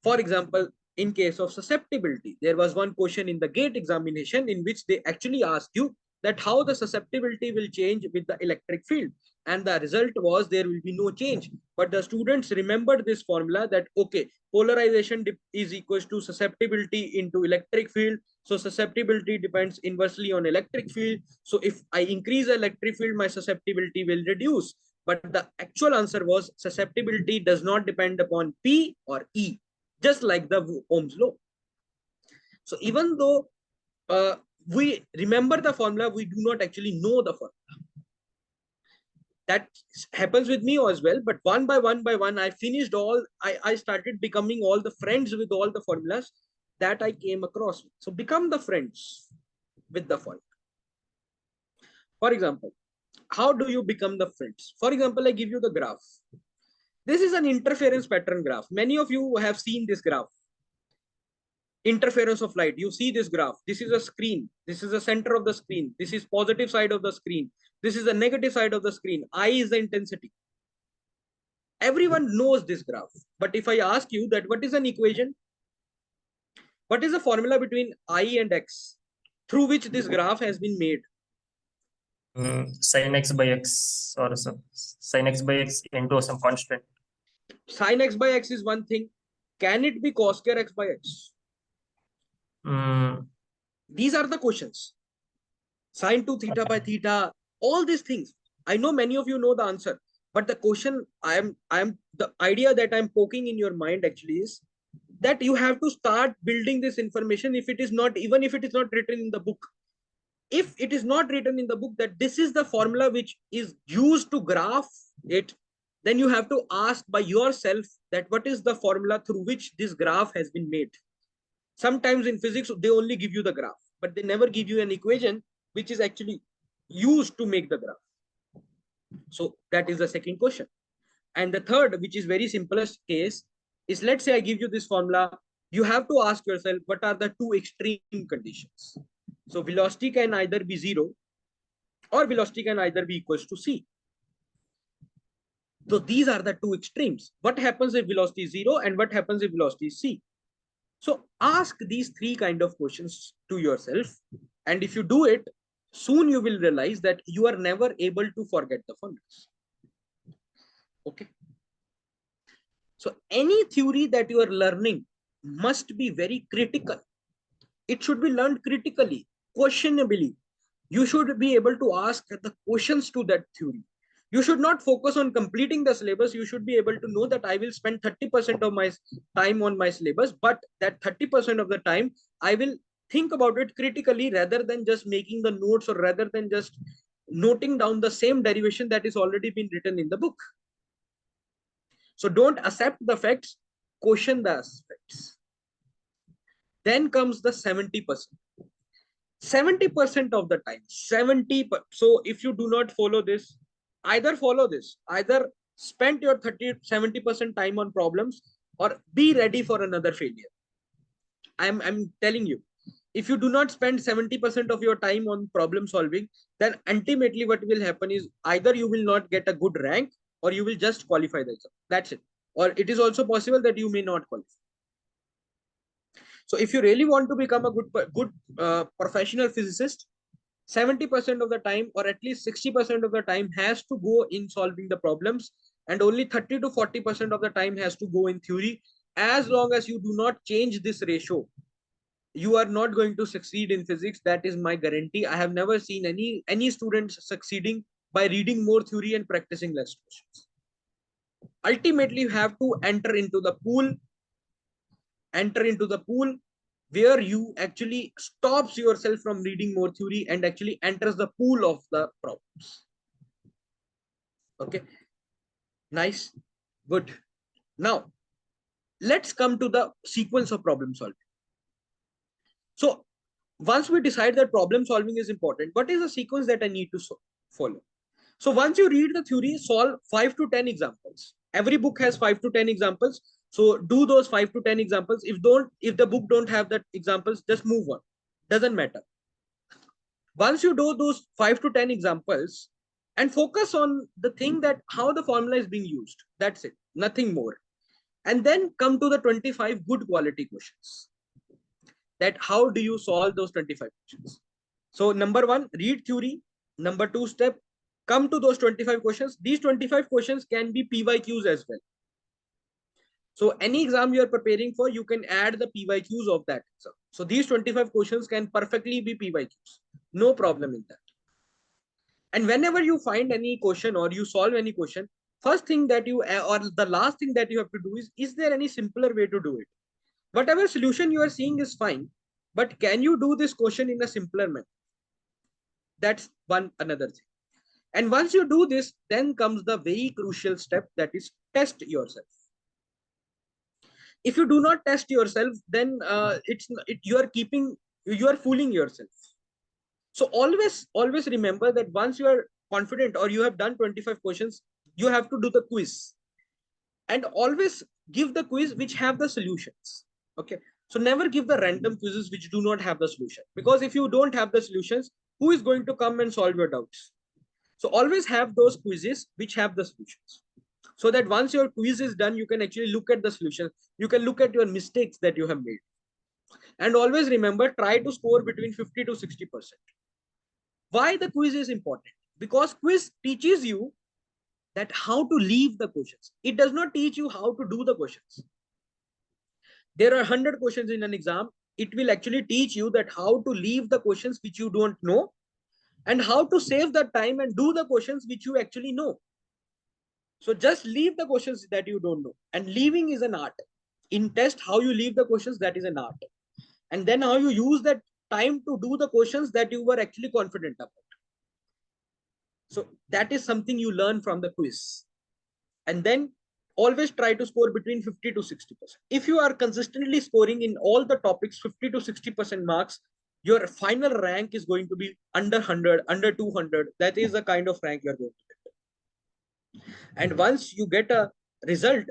For example, in case of susceptibility, there was one question in the GATE examination in which they actually asked you that how the susceptibility will change with the electric field. And the result was there will be no change. But the students remembered this formula that, okay, polarization is equals to susceptibility into electric field. So susceptibility depends inversely on electric field. So if I increase the electric field, my susceptibility will reduce. But the actual answer was susceptibility does not depend upon P or E, just like the Ohm's law. So even though we remember the formula, we do not actually know the formula. That happens with me as well. But one by one, I finished all, I started becoming all the friends with all the formulas that I came across. So become the friends with the formula. For example, how do you become the friends? For example, I give you the graph. This is an interference pattern graph. Many of you have seen this graph. Interference of light. You see this graph. This is a screen. This is the center of the screen. This is positive side of the screen. This is the negative side of the screen. I is the intensity. Everyone knows this graph. But if I ask you that what is an equation? What is the formula between I and X through which this graph has been made? Sin x by x or some sin x by x into some constant. Sin x by x is one thing. Can it be cos square x by x? These are the questions. Sin 2 theta by theta, all these things. I know many of you know the answer, but the question the idea that I'm poking in your mind actually is that you have to start building this information if it is not, even if it is not written in the book. If it is not written in the book that this is the formula which is used to graph it, then you have to ask by yourself that what is the formula through which this graph has been made. Sometimes in physics, they only give you the graph, but they never give you an equation which is actually used to make the graph. So that is the second question. And the third, which is very simplest case, is let's say I give you this formula. You have to ask yourself, what are the two extreme conditions? So velocity can either be 0 or velocity can either be equals to c. So these are the two extremes. What happens if velocity is 0 and what happens if velocity is c? So ask these three kind of questions to yourself. And if you do it, soon you will realize that you are never able to forget the formulas. Okay. So any theory that you are learning must be very critical. It should be learned critically, questionably. You should be able to ask the questions to that theory. You should not focus on completing the syllabus. You should be able to know that I will spend 30% of my time on my syllabus, but that 30% of the time I will think about it critically rather than just making the notes or rather than just noting down the same derivation that is already been written in the book. So don't accept the facts, question the aspects. Then comes the 70%. 70% of the time, 70. So if you do not follow this, either spend your 70% time on problems or be ready for another failure. I'm telling you, if you do not spend 70% of your time on problem solving, then ultimately what will happen is either you will not get a good rank or you will just qualify the exam. That's it. Or it is also possible that you may not qualify. So if you really want to become a good professional physicist, 70% of the time or at least 60% of the time has to go in solving the problems, and only 30 to 40% of the time has to go in theory. As long as you do not change this ratio, you are not going to succeed in physics. That is my guarantee. I have never seen any students succeeding by reading more theory and practicing less questions. Ultimately, you have to enter into the pool where you actually stops yourself from reading more theory and actually enters the pool of the problems. Okay, nice, good. Now let's come to the sequence of problem solving. So once we decide that problem solving is important, what is the sequence that I need to follow? So once you read the theory, solve 5 to 10 examples. Every book has 5 to 10 examples. So do those 5 to 10 examples. If the book don't have that examples, just move on. Doesn't matter. Once you do those 5 to 10 examples and focus on the thing that how the formula is being used. That's it. Nothing more. And then come to the 25 good quality questions. That how do you solve those 25 questions? So number 1, read theory. Number 2 step, come to those 25 questions. These 25 questions can be PYQs as well. So any exam you are preparing for, you can add the PYQs of that exam. So these 25 questions can perfectly be PYQs. No problem in that. And whenever you find any question or you solve any question, first thing that you, or the last thing that you have to do is there any simpler way to do it? Whatever solution you are seeing is fine, but can you do this question in a simpler manner? That's another thing. And once you do this, then comes the very crucial step, that is test yourself. If you do not test yourself, then you are fooling yourself. So always remember that once you are confident or you have done 25 questions, you have to do the quiz. And always give the quiz which have the solutions. Okay. So never give the random quizzes which do not have the solution. Because if you don't have the solutions, who is going to come and solve your doubts? So always have those quizzes which have the solutions. So that once your quiz is done, you can actually look at the solution. You can look at your mistakes that you have made. And always remember, try to score between 50 to 60%. Why the quiz is important? Because quiz teaches you that how to leave the questions. It does not teach you how to do the questions. There are 100 questions in an exam. It will actually teach you that how to leave the questions which you don't know, and how to save the time and do the questions which you actually know. So just leave the questions that you don't know. And leaving is an art. In test, how you leave the questions, that is an art. And then how you use that time to do the questions that you were actually confident about. So that is something you learn from the quiz. And then always try to score between 50 to 60%. If you are consistently scoring in all the topics 50 to 60% marks, your final rank is going to be under 100, under 200. That is the kind of rank you're going to get. And once you get a result,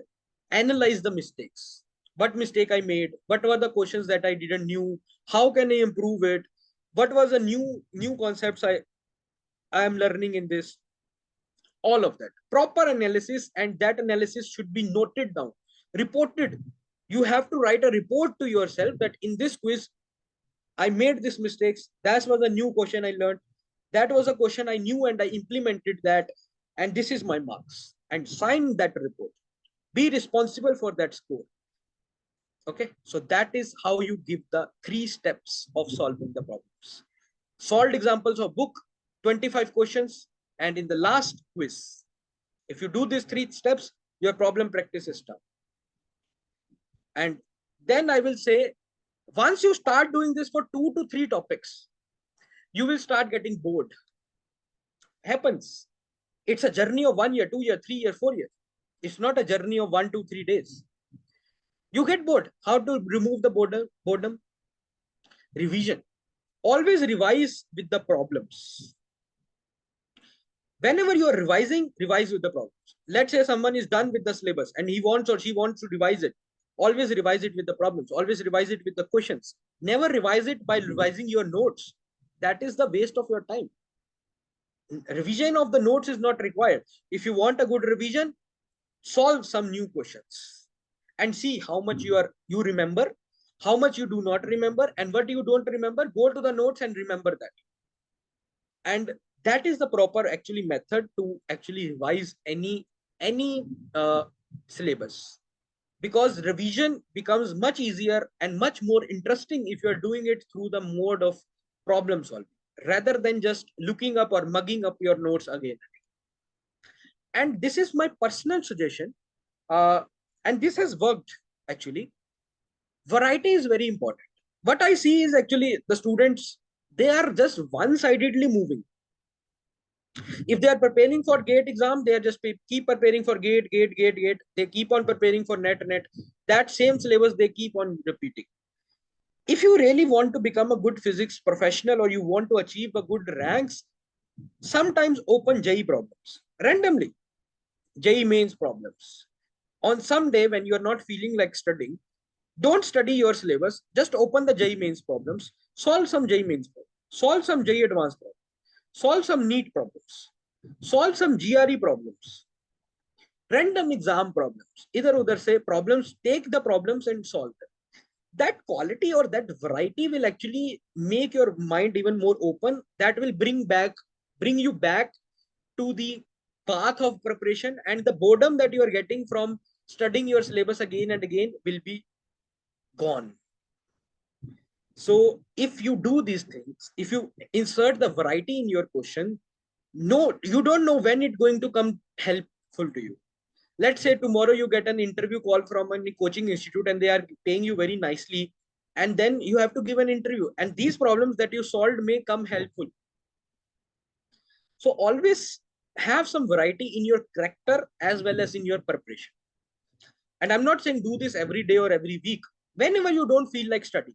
analyze the mistakes. What mistake I made? What were the questions that I didn't knew? How can I improve it? What was the new concepts I am learning in this? All of that. Proper analysis, and that analysis should be noted down, reported. You have to write a report to yourself that in this quiz, I made these mistakes. That was a new question I learned. That was a question I knew and I implemented that. And this is my marks. And sign that report. Be responsible for that score. Okay. So that is how you give the 3 steps of solving the problems. Solved examples of book, 25 questions. And in the last quiz, if you do these 3 steps, your problem practice is done. And then I will say, once you start doing this for 2 to 3 topics, you will start getting bored. Happens. It's a journey of 1 year, 2 year, 3 year, 4 years. It's not a journey of 1, 2, 3 days. You get bored. How to remove the boredom? Revision. Always revise with the problems. Whenever you are revising, revise with the problems. Let's say someone is done with the syllabus and he wants or she wants to revise it. Always revise it with the problems. Always revise it with the questions. Never revise it by revising your notes. That is the waste of your time. Revision of the notes is not required. If you want a good revision, solve some new questions and see how much you remember, how much you do not remember, and what you don't remember. Go to the notes and remember that. And that is the proper actually method to actually revise any syllabus, because revision becomes much easier and much more interesting if you are doing it through the mode of problem solving rather than just looking up or mugging up your notes again. And this is my personal suggestion, and this has worked actually. Variety is very important. What I see is actually the students, they are just one-sidedly moving. If they are preparing for GATE exam, they are just keep preparing for GATE. They keep on preparing for net. That same syllabus they keep on repeating. If you really want to become a good physics professional or you want to achieve a good ranks, sometimes open JEE problems randomly. JEE mains problems. On some day when you are not feeling like studying, don't study your syllabus. Just open the JEE mains problems. Solve some JEE mains problems. Solve some JEE advanced problems. Solve some NEET problems, solve some GRE problems, random exam problems. Either other say problems, take the problems and solve them. That quality or that variety will actually make your mind even more open. That will bring you back to the path of preparation, and the boredom that you are getting from studying your syllabus again and again will be gone. So if you do these things, if you insert the variety in your question, no, you don't know when it's going to come helpful to you. Let's say tomorrow you get an interview call from a coaching institute and they are paying you very nicely, and then you have to give an interview, and these problems that you solved may come helpful. So always have some variety in your character as well as in your preparation. And I'm not saying do this every day or every week. Whenever you don't feel like studying,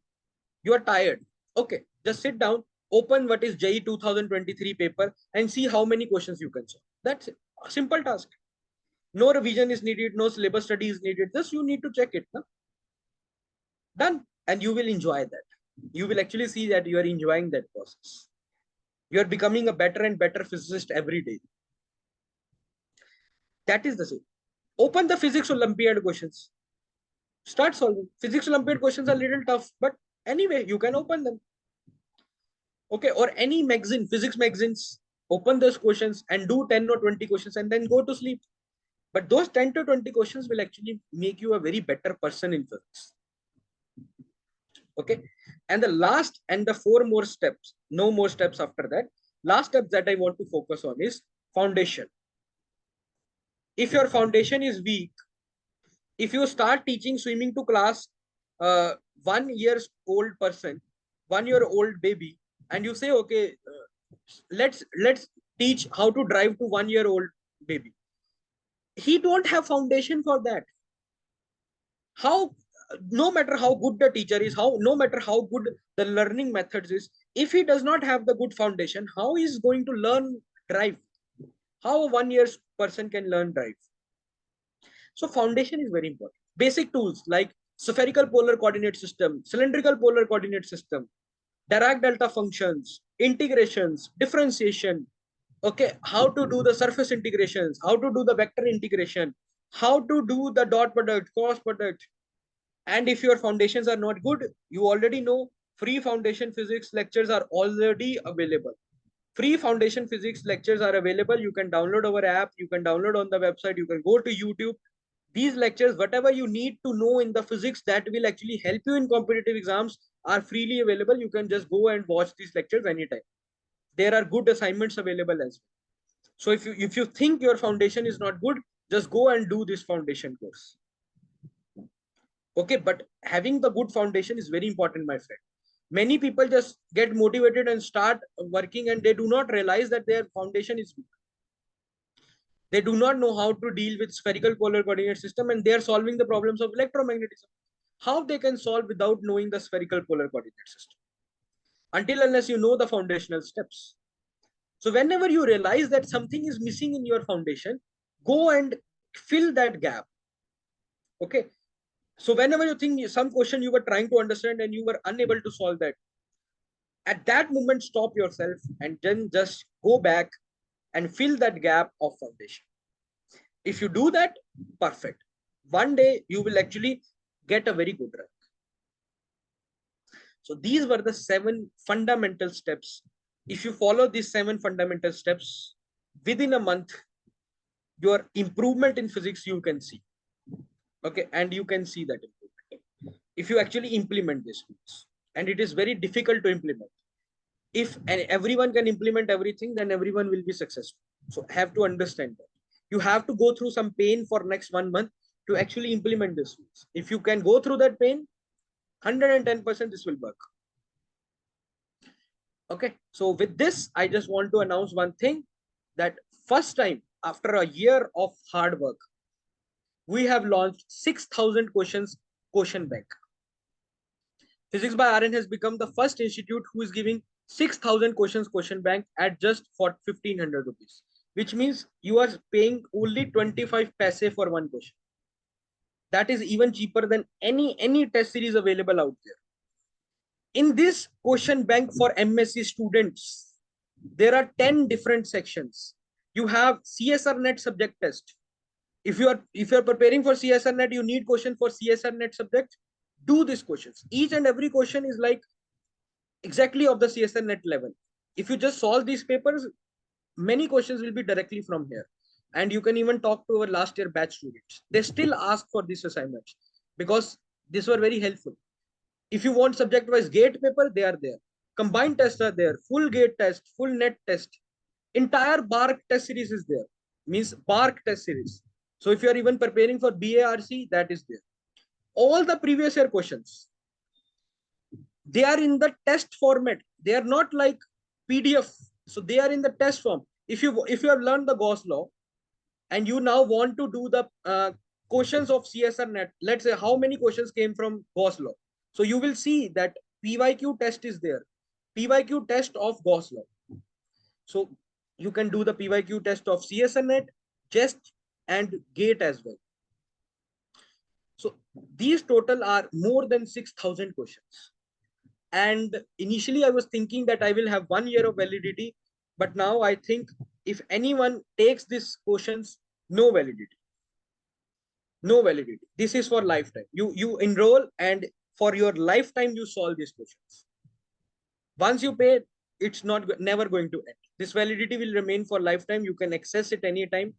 you are tired, okay, just sit down, open what is JEE 2023 paper and see how many questions you can solve. That's it. A simple task. No revision is needed, no syllabus study is needed. Just you need to check it. No? Done. And you will enjoy that. You will actually see that you are enjoying that process. You are becoming a better and better physicist every day. That is the same. Open the physics Olympiad questions. Start solving. Physics Olympiad questions are a little tough, but anyway, you can open them. Okay, or any magazine, physics magazines. open those questions and do 10 or 20 questions and then go to sleep. But those 10 to 20 questions will actually make you a very better person in physics. Okay. And the last and the 4 more steps, no more steps after that. Last step that I want to focus on is foundation. If your foundation is weak, if you start teaching swimming to class, 1 year old person, 1 year old baby, and you say, okay, let's teach how to drive to 1 year old baby. He don't have foundation for that. How, no matter how good the teacher is, no matter how good the learning methods is, if he does not have the good foundation, how is going to learn drive? How a 1 year person can learn drive? So foundation is very important. Basic tools like spherical polar coordinate system, cylindrical polar coordinate system, Dirac delta functions, integrations, differentiation, okay, how to do the surface integrations, how to do the vector integration, how to do the dot product, cross product. And if your foundations are not good, you already know free foundation physics lectures are already available. Free foundation physics lectures are available. You can download our app, you can download on the website, you can go to YouTube. These lectures, whatever you need to know in the physics that will actually help you in competitive exams, are freely available. You can just go and watch these lectures anytime. There are good assignments available as well. So if you think your foundation is not good, just go and do this foundation course. Okay, but having the good foundation is very important, my friend. Many people just get motivated and start working and they do not realize that their foundation is weak. They do not know how to deal with spherical polar coordinate system and they are solving the problems of electromagnetism. How they can solve without knowing the spherical polar coordinate system? Until unless you know the foundational steps. So whenever you realize that something is missing in your foundation, go and fill that gap. Okay. So whenever you think some question you were trying to understand and you were unable to solve that, at that moment, stop yourself and then just go back and fill that gap of foundation. If you do that, perfect. One day you will actually get a very good rank. So these were the 7 fundamental steps. If you follow these 7 fundamental steps, within a month, your improvement in physics you can see. Okay, and you can see that improvement if you actually implement this. And it is very difficult to implement. If everyone can implement everything, then everyone will be successful. So have to understand that. You have to go through some pain for next 1 month to actually implement this. If you can go through that pain, 110% this will work. Okay, so with this, I just want to announce one thing, that first time after a year of hard work, we have launched 6,000 questions question bank. Physics by Aaryan has become the first institute who is giving 6,000 questions question bank at just for 1,500 rupees, which means you are paying only 25 paise for one question. That is even cheaper than any test series available out there. In this question bank for MSc students, there are 10 different sections. You have CSR net subject test. If you are preparing for CSR net, you need question for CSR net subject. Do these questions. Each and every question is like exactly of the CSR net level. If you just solve these papers, many questions will be directly from here. And you can even talk to our last year batch students. They still ask for these assignments because these were very helpful. If you want subject wise gate paper, they are there. Combined tests are there. Full gate test, full net test. Entire BARC test series is there. Means BARC test series. So if you are even preparing for BARC, that is there. All the previous year questions, they are in the test format. They are not like PDF. So they are in the test form. If you have learned the Gauss law and you now want to do the questions of CSR net, let's say how many questions came from Gauss law. So you will see that PYQ test is there. PYQ test of Gauss law. So you can do the PYQ test of CSR net, JEST and GATE as well. So these total are more than 6,000 questions. And initially I was thinking that I will have 1 year of validity, but now I think if anyone takes these questions, no validity. No validity. This is for lifetime. You enroll and for your lifetime you solve these questions. Once you pay, it's never going to end. This validity will remain for lifetime. You can access it anytime.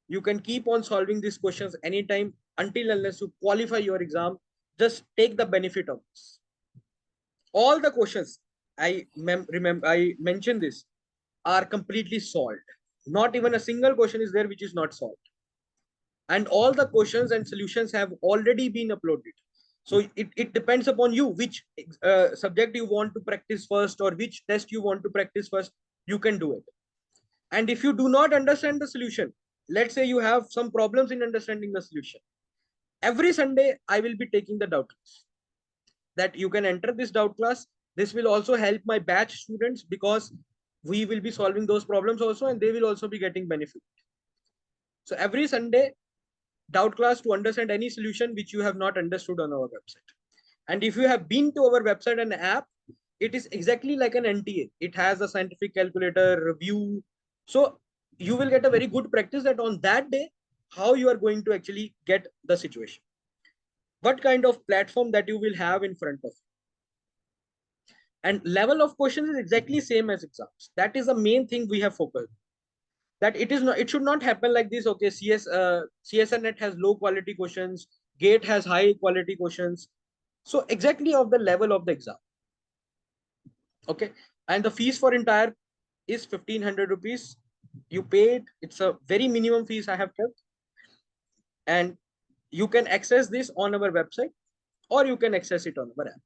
You can keep on solving these questions anytime until unless you qualify your exam. Just take the benefit of this. All the questions I remember I mentioned this are completely solved. Not even a single question is there which is not solved. And all the questions and solutions have already been uploaded. So it depends upon you which subject you want to practice first or which test you want to practice first. You can do it. And if you do not understand the solution, let's say you have some problems in understanding the solution, every Sunday I will be taking the doubt class. That you can enter this doubt class. This will also help my batch students because we will be solving those problems also, and they will also be getting benefit. So every Sunday, doubt class to understand any solution which you have not understood on our website. And if you have been to our website and app, it is exactly like an NTA. It has a scientific calculator review. So you will get a very good practice that on that day, how you are going to actually get the situation. What kind of platform that you will have in front of you. And level of questions is exactly same as exams. That is the main thing we have focused. That it is not, it should not happen like this. Okay, CSNet has low quality questions, GATE has high quality questions. So exactly of the level of the exam. Okay, and the fees for entire is 1500 rupees. You paid, it's a very minimum fees I have kept. And you can access this on our website or you can access it on our app.